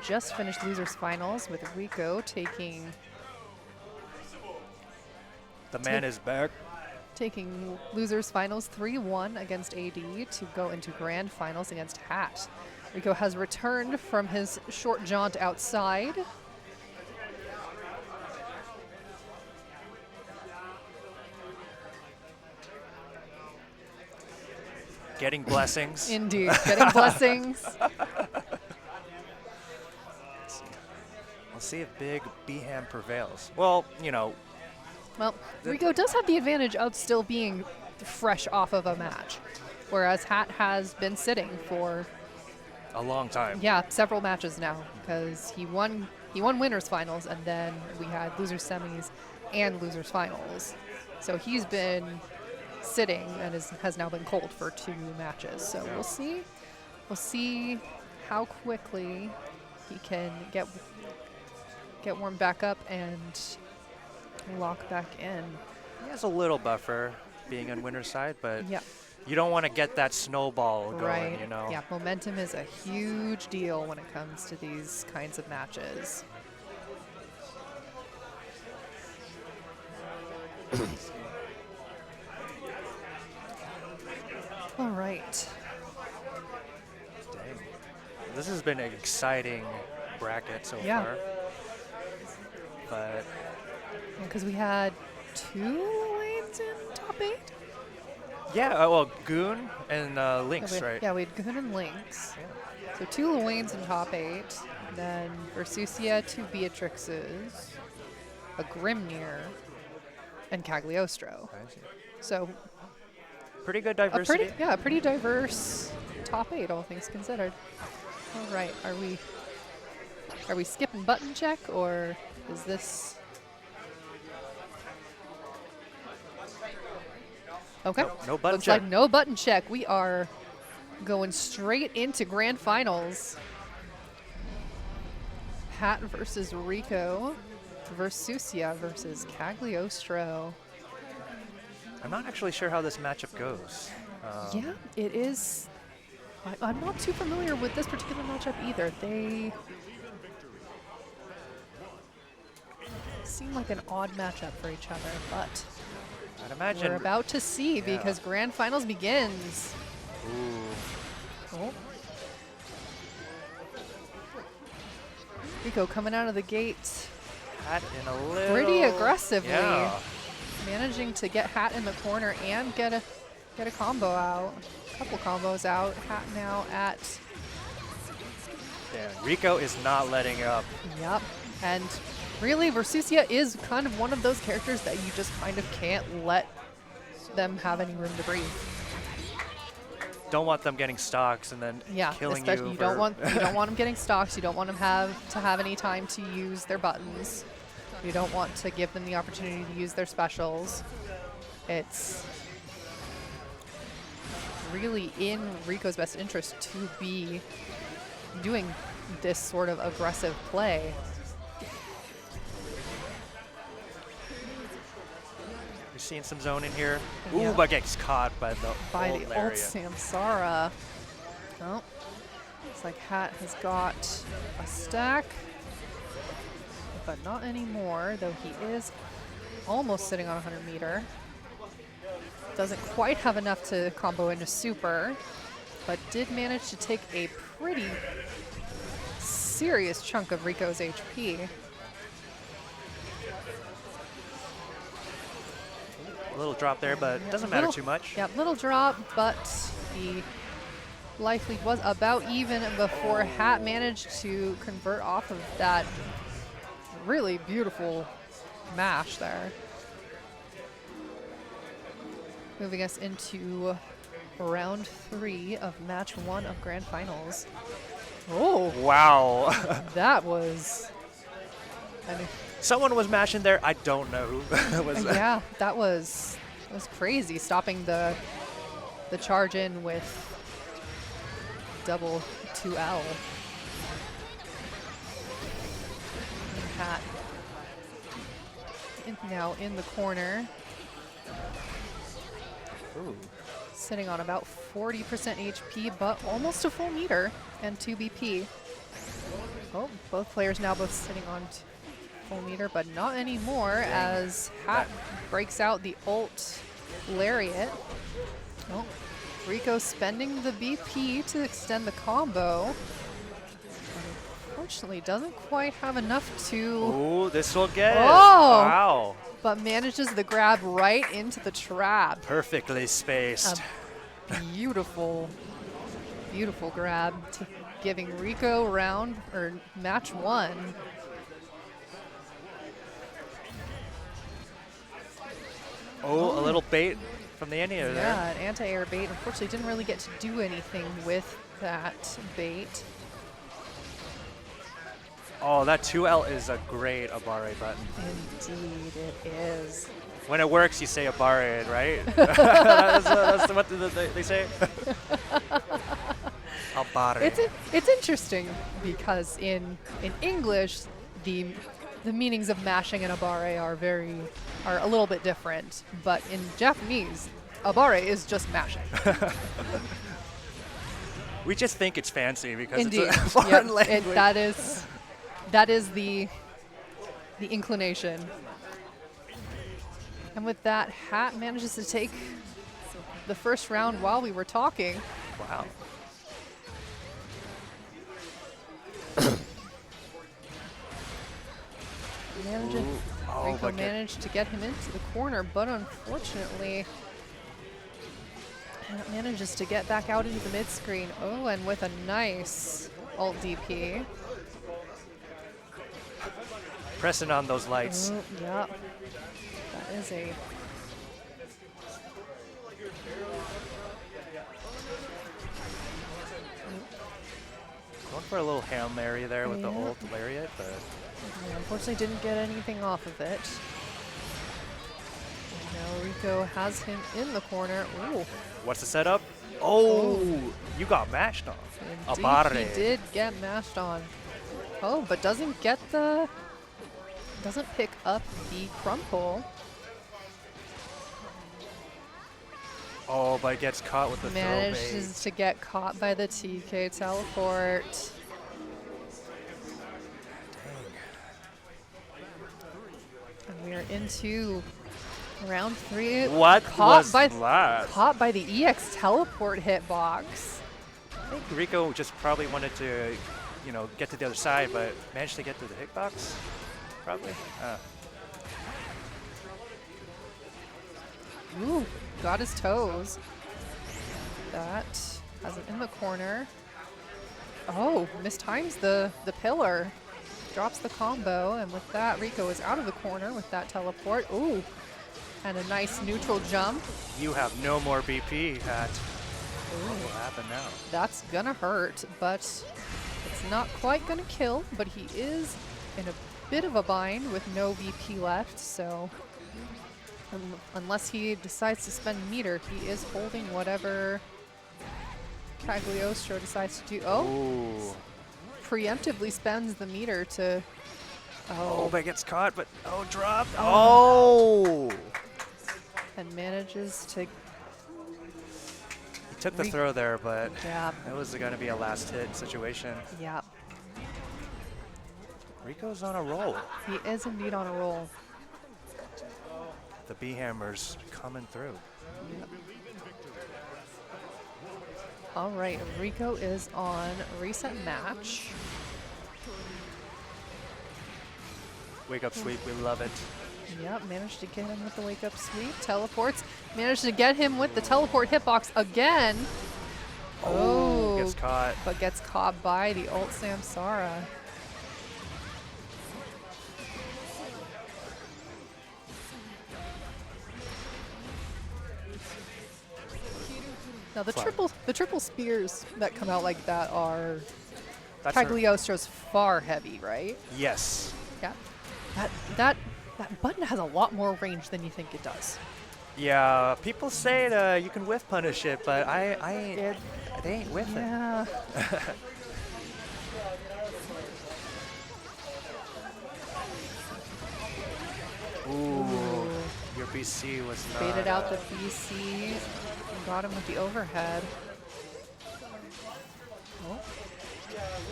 just finished losers finals with Riko taking The man is back. taking losers finals 3-1 against AD to go into grand finals against Hatt. Riko has returned from his short jaunt outside. Getting blessings. Indeed, getting blessings. We'll see if big B-Ham prevails. Well, you know. Well, Riko does have the advantage of still being fresh off of a match, whereas Hatt has been sitting for A long time. yeah, several matches now, because he won winners finals, and then we had losers semis and losers finals. So he's been sitting and has now been cold for 2 matches. So Yeah. we'll see how quickly he can get warmed back up and lock back in. He has a little buffer being on winner's side, but Yeah. you don't want to get that snowball going, Right. you know? Yeah, momentum is a huge deal when it comes to these kinds of matches. All right. Dang. This has been an exciting bracket so Yeah. far. But Because we had 2 lanes in top 8. yeah, well, Goon and Lynx, Yeah, right? Yeah, we had Goon and Lynx. Yeah. So 2 lanes in top 8. Then Versusia, 2 Beatrixes, a Grimnir, and Cagliostro. I see. So Pretty good a diversity. pretty diverse top 8, all things considered. All right, are we skipping button check, or is this okay? No button Looks check. like no button check. We are going straight into grand finals. Hatt versus Riko, Versusia versus Cagliostro. I'm not actually sure how this matchup goes. Yeah, it is. I'm not too familiar with this particular matchup either. They seem like an odd matchup for each other, but I'd imagine. we're about to see yeah. because grand finals begins. Ooh. Oh. Riko coming out of the gate Hatt in a little. pretty aggressively, Yeah. managing to get Hatt in the corner and get a combo out. A couple combos out. Hatt now at Yeah. Riko is not letting up. yep. And really, Versusia is kind of one of those characters that you just kind of can't let them have any room to breathe. Don't want them getting stocks and then Yeah, killing especially you. you don't want them getting stocks. You don't want them to have any time to use their buttons. You don't want to give them the opportunity to use their specials. It's really in Riko's best interest to be doing this sort of aggressive play. You're seeing some zone in here. Yeah. Ooh, but gets caught by the By old the old lariat. Samsara. Oh, looks like Hatt has got a stack, but not anymore, though he is almost sitting on 100 meter. Doesn't quite have enough to combo into super, but did manage to take a pretty serious chunk of Riko's HP. A little drop there, but Yeah, doesn't matter little- too much. Yeah, little drop, but the life lead was about even before Hatt managed to convert off of that really beautiful mash there. Moving us into round 3 of match 1 of grand finals. Oh, Wow. that was, I mean, Someone was mashing there. I don't know who was that. yeah, that was crazy, stopping the charge in with double 2L. Hatt now in the corner, Ooh. sitting on about 40% HP, but almost a full meter and 2 BP. Oh, Both players now both sitting on full meter, but not anymore as Hatt breaks out the ult lariat. Oh, Riko spending the BP to extend the combo. Unfortunately, doesn't quite have enough to... Ooh, this will get it. Oh! Wow. But manages the grab right into the trap. Perfectly spaced. Beautiful, beautiful grab, giving Riko round or match 1. Oh, a little bait from the India there. Yeah, an anti-air bait. Unfortunately, didn't really get to do anything with that bait. Oh, that 2L is a great Abare button. Indeed, it is. When it works, you say Abare, right? that's what they say. Abare. It's interesting because in English, the meanings of mashing and Abare are a little bit different, but in Japanese, Abare is just mashing. We just think it's fancy because Indeed. it's a foreign language. That is the inclination. And with that, Hatt manages to take the first round while we were talking. Wow. Riko managed to get him into the corner, but unfortunately, Hatt manages to get back out into the mid screen. Oh, and with a nice ult DP. Pressing on those lights. Oh, yeah. That is a... Going for a little Hail Mary there with the ult lariat, but... Yeah, unfortunately didn't get anything off of it. And now Riko has him in the corner. Ooh. What's the setup? Oh, you got mashed on. Indeed, Abare. he did get mashed on. Oh, but doesn't pick up the crumple. Oh, but gets caught with the throw bait. Manages to get caught by the TK teleport. Dang. And we are into round 3. What was that? Caught by the EX teleport hitbox. I think Riko just probably wanted to, get to the other side, but managed to get to the hitbox, probably. Ooh, got his toes. That has it in the corner. Oh, mistimes the pillar. Drops the combo, and with that, Riko is out of the corner with that teleport. Ooh, and a nice neutral jump. You have no more BP, Hatt. What will happen now? That's gonna hurt, but it's not quite gonna kill, but he is in a bit of a bind with no VP left, so unless he decides to spend meter, he is holding whatever Cagliotro decides to do. Oh, ooh. Preemptively spends the meter to... Oh, but gets caught, but dropped. Oh! And manages to... He took the throw there, but yeah. it was going to be a last hit situation. Yeah. Riko's on a roll. He is indeed on a roll. The B-Hammer's coming through. Yep. All right, Riko is on reset match. Wake up sweep, we love it. Yep, managed to get him with the wake up sweep. Teleports, managed to get him with the teleport hitbox again. Oh, gets caught. But gets caught by the ult Samsara. Now the triple spears that come out like that are Cagliostro's far heavy, right? Yes. Yeah. That button has a lot more range than you think it does. Yeah, people say that you can whiff punish it, but they ain't whiffing. Yeah. Ooh, your BC was not... Baited out the BC and got him with the overhead.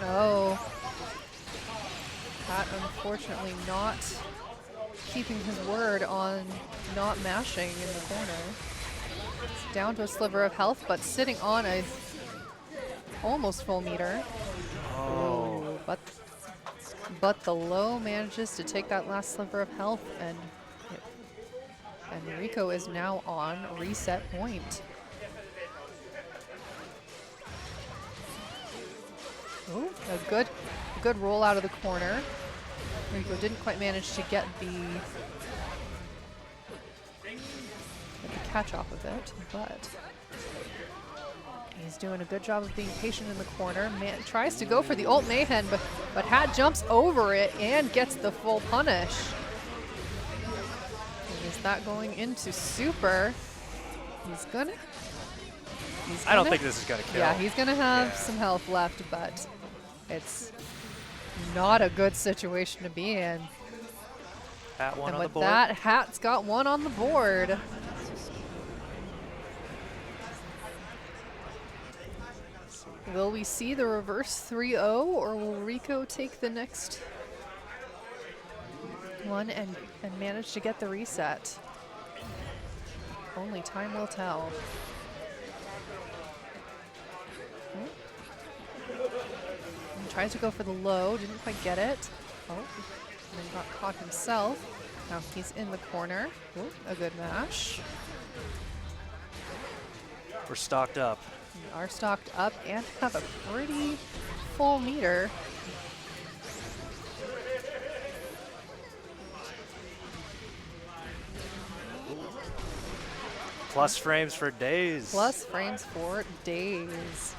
Oh. Hatt unfortunately not keeping his word on not mashing in the corner. It's down to a sliver of health, but sitting on a almost full meter. Oh. Ooh, but the low manages to take that last sliver of health, and Riko is now on reset point. Ooh, a good roll out of the corner. Riko didn't quite manage to get the catch off of it, but he's doing a good job of being patient in the corner. Man tries to go for the ult Mayhem, but Hatt jumps over it and gets the full punish. And is that going into super? I don't think this is gonna kill. Yeah, he's gonna have some health left, but it's not a good situation to be in. Hatt one And on the with board. that, Hatt's got one on the board. Will we see the reverse 3-0, or will Riko take the next one and manage to get the reset? Only time will tell. He tries to go for the low, didn't quite get it. Oh, and then got caught himself. Now he's in the corner. Ooh, a good mash. We're stocked up. We are stocked up and have a pretty full meter. Plus frames for days. Plus frames for days.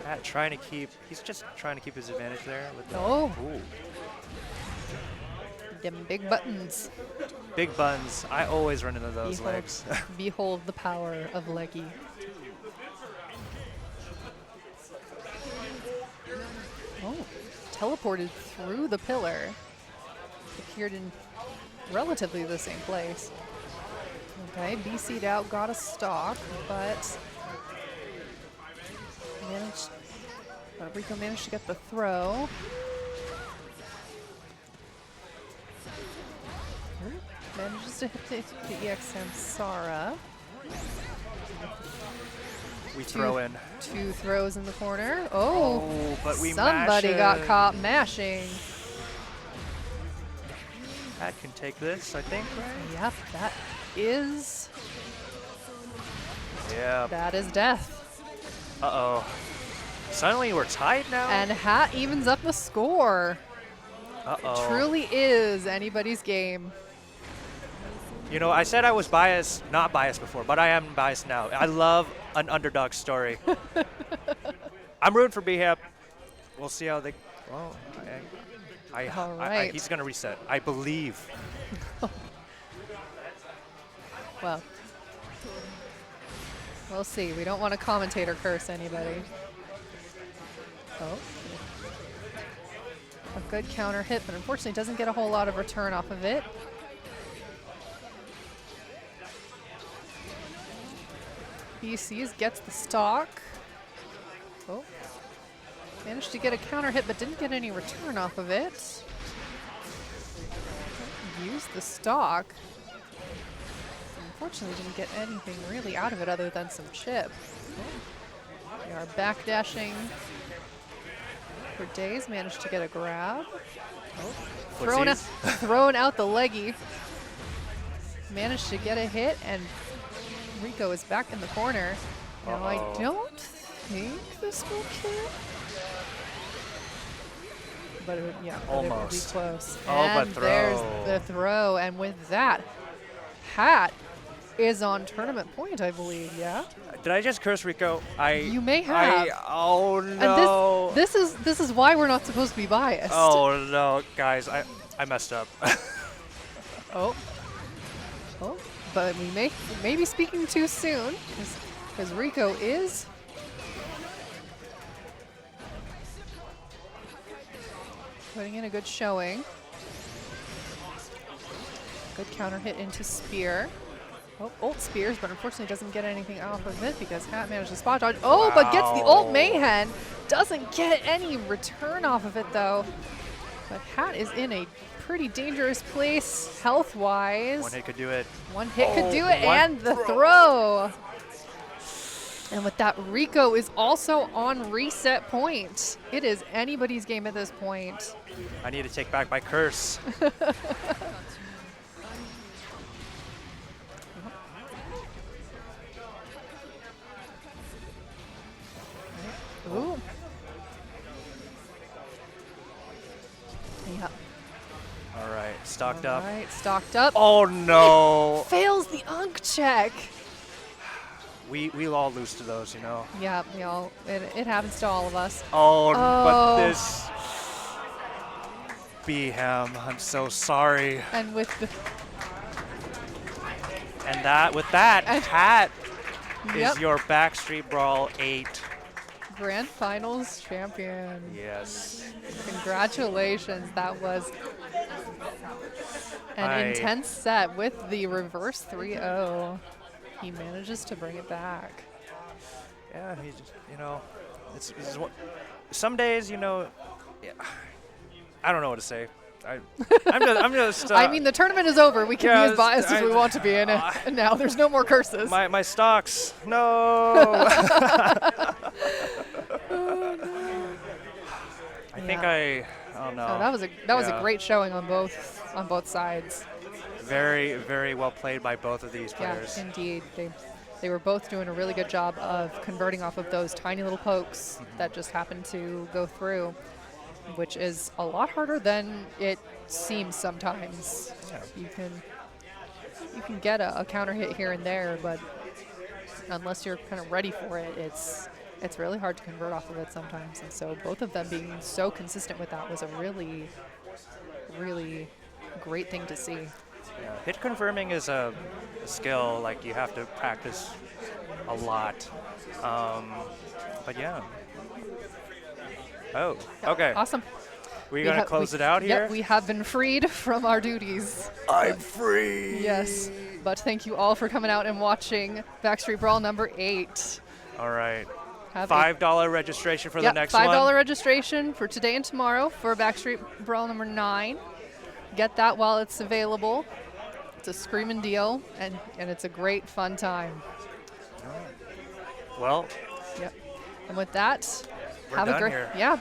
Hatt he's just trying to keep his advantage there. With the, Oh. Ooh. Them big buttons. Big buns. I always run into those Behold, legs. behold the power of leggy. Oh, teleported through the pillar. Appeared in relatively the same place. Okay, BC'd out, got a stock, but Riko managed to get the throw. Manages to hit the EX Samsara. We throw in. Two throws in the corner. Oh, but we somebody got mash caught mashing. Hatt can take this, I think, right? Yep, that is Yeah. death. Uh-oh. Suddenly we're tied now? And Hatt evens up the score. Uh-oh. Truly is anybody's game. You know, I said I was not biased before, but I am biased now. I love an underdog story. I'm rooting for BHAP. We'll see how they. Well, All right. he's gonna reset. I believe. Well, we'll see. We don't want to commentator curse anybody. Oh. A good counter hit, but unfortunately doesn't get a whole lot of return off of it. BC's gets the stock. Oh. Managed to get a counter hit, but didn't get any return off of it. Used the stock. Unfortunately didn't get anything really out of it other than some chip. We are backdashing for days. Managed to get a grab. Oh. Thrown out the leggy. Managed to get a hit, and Riko is back in the corner. Now I don't think this will kill. But it would be close. Oh, and but there's throw. the throw. And with that, Hatt is on tournament point, I believe, yeah? Did I just curse Riko? You may have. Oh no. And this is why we're not supposed to be biased. Oh no, guys, I messed up. Oh, but we may be speaking too soon, because Riko is putting in a good showing. Good counter hit into Spear. Oh, ult spears, but unfortunately doesn't get anything off of it because Hatt managed to spot dodge. Oh, but gets the ult Mayhem. Doesn't get any return off of it though. But Hatt is in a pretty dangerous place health-wise. One hit could do it. One hit could do it, and the throw. And with that, Riko is also on reset point. It is anybody's game at this point. I need to take back my curse. Ooh. Yep. All right, stocked up. All right, stocked up. Oh no! Fails the Unk check. We all lose to those, you know. Yeah, it happens to all of us. Oh, Oh. but this B-Ham, I'm so sorry. And with the With that, Hatt Yep. is your Backstreet Brawl 8. Grand Finals champion. Yes. Congratulations, that was an intense set with the reverse 3-0. He manages to bring it back. Yeah, he just, you know, some days, you know, yeah, I don't know what to say. I'm just. I mean, the tournament is over. We can yeah, be as biased as we want to be in it. And now there's no more curses. My stocks, no. I think oh no. No, that was a great showing on both sides. Very, very well played by both of these players. Yeah, indeed. They were both doing a really good job of converting off of those tiny little pokes that just happened to go through, which is a lot harder than it seems sometimes. Yeah. You can get a counter hit here and there, but unless you're kind of ready for it, it's really hard to convert off of it sometimes. And so both of them being so consistent with that was a really, really great thing to see. Yeah. Hit confirming is a skill, like you have to practice a lot. But yeah. Oh, okay. Awesome. We're going to close it out here? Yep, we have been freed from our duties. I'm free. Yes, but thank you all for coming out and watching Backstreet Brawl number 8. All right. Have $5 registration for the next one. $5 registration for today and tomorrow for Backstreet Brawl number 9. Get that while it's available. It's a screaming deal, and it's a great fun time. Well, Yep. And with that, we're have done a great here. yeah.